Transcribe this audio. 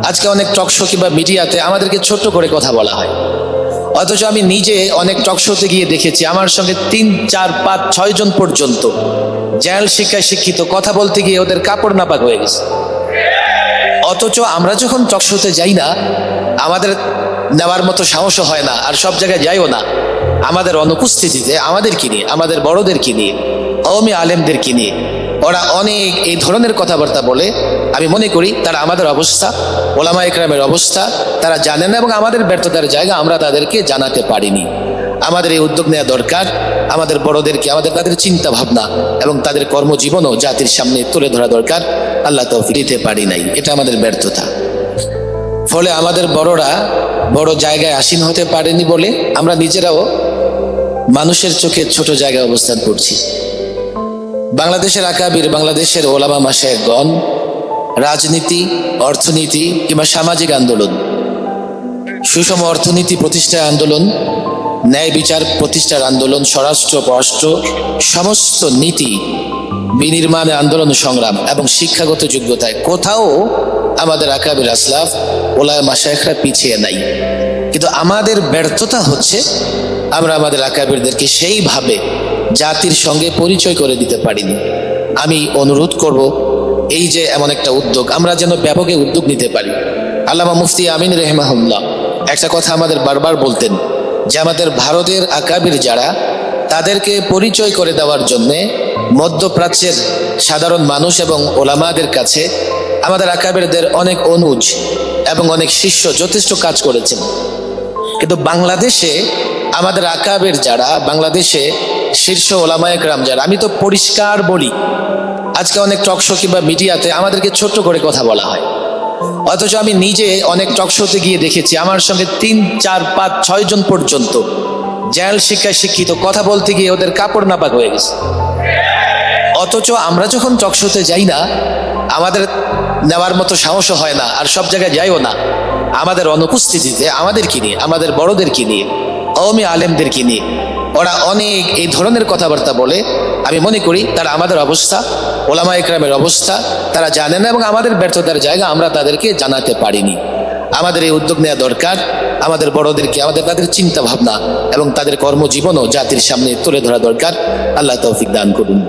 আজকে অনেক টকশো কিংবা মিডিয়াতে আমাদেরকে ছোট্ট করে কথা বলা হয়, অথচ আমি নিজে অনেক টকশোতে গিয়ে দেখেছি আমার সঙ্গে 3, 4, 5, 6 জন পর্যন্ত জেনারেল শিক্ষায় শিক্ষিত কথা বলতে গিয়ে ওদের কাপড় নাপাক হয়ে গেছে। অথচ আমরা যখন টকশোতে যাই না, আমাদের নেওয়ার মতো সাহসও হয় না, আর সব জায়গায় যাইও না। আমাদের অনুপস্থিতিতে আমাদেরকে নিয়ে, আমাদের বড়দেরকে নিয়ে, কওমি আলেমদেরকে নিয়ে ওরা অনেক এই ধরনের কথাবার্তা বলে। আমি মনে করি তারা আমাদের অবস্থা, ওলামা ইকরামের অবস্থা তারা জানেন না, এবং আমাদের ব্যর্থতার জায়গা আমরা তাদেরকে জানাতে পারিনি। আমাদের এই উদ্যোগ নেওয়া দরকার, আমাদের বড়দেরকে তাদের চিন্তা ভাবনা এবং তাদের কর্মজীবনও জাতির সামনে তুলে ধরা দরকার। আল্লাহ তৌফিক দিতে পারি নাই, এটা আমাদের ব্যর্থতা। ফলে আমাদের বড়রা বড় জায়গায় আসীন হতে পারেনি বলে আমরা নিজেরাও মানুষের চোখে ছোট জায়গায় অবস্থান করছি। বাংলাদেশের আকাবির, বাংলাদেশের ওলামা মাশায়েখগণ রাজনীতি, অর্থনীতি কিংবা সামাজিক আন্দোলন, সুষম অর্থনীতি প্রতিষ্ঠার আন্দোলন, ন্যায় বিচার প্রতিষ্ঠার আন্দোলন, স্বরাষ্ট্র পররাষ্ট্র সমস্ত নীতি বিনির্মাণে আন্দোলন সংগ্রাম এবং শিক্ষাগত যোগ্যতায় কোথাও আমাদের আকাবির আসলাফ ওলামা মাশায়েখরা পিছিয়ে নাই। কিন্তু আমাদের ব্যর্থতা হচ্ছে আমরা আমাদের আকাবিরদেরকে সেইভাবে জাতির সঙ্গে পরিচয় করে দিতে পারিনি। আমি অনুরোধ করব, এই যে এমন একটা উদ্যোগ, আমরা যেন ব্যাপকে উদ্যোগ নিতে পারি। আল্লামা মুফতি আমিন রাহিমাহুল্লাহ একটা কথা আমাদের বারবার বলতেন যে আমাদের ভারতের আকাবির যারা, তাদেরকে পরিচয় করে দেওয়ার জন্যে মধ্যপ্রাচ্যের সাধারণ মানুষ এবং ওলামাদের কাছে আমাদের আকাবিরদের অনেক অনুজ এবং অনেক শিষ্য যথেষ্ট কাজ করেছেন। কিন্তু বাংলাদেশে আমাদের আকাবির যারা, বাংলাদেশে শীর্ষ ওলামায়ে কেরাম যারা, আমি তো পরিষ্কার বলি, আজকে অনেক টকশো কিংবা মিডিয়াতে আমাদেরকে ছোট্ট করে কথা বলা হয়, অথচ আমি নিজে অনেক টকশোতে গিয়ে দেখেছি আমার সঙ্গে 3, 4, 5, 6 জন পর্যন্ত জেনারেল শিক্ষায় শিক্ষিত কথা বলতে গিয়ে ওদের কাপড় নাপাক হয়ে গেছে। অথচ আমরা যখন টকশোতে যাই না, আমাদের নেওয়ার মতো সাহসও হয় না, আর সব জায়গায় যাইও না। আমাদের অনুপস্থিতিতে আমাদেরকে নিয়ে, আমাদের বড়দেরকে নিয়ে, কওমি আলেমদেরকে নিয়ে ওরা অনেক এই ধরনের কথাবার্তা বলে। আমি মনে করি তারা আমাদের অবস্থা, ওলামা ইকরামের অবস্থা তারা জানেন না, এবং আমাদের ব্যর্থতার জায়গা আমরা তাদেরকে জানাতে পারিনি। আমাদের এই উদ্যোগ নেওয়া দরকার, আমাদের বড়দেরকে তাদের চিন্তা ভাবনা এবং তাদের কর্মজীবনও জাতির সামনে তুলে ধরা দরকার। আল্লাহ তৌফিক দান করুন।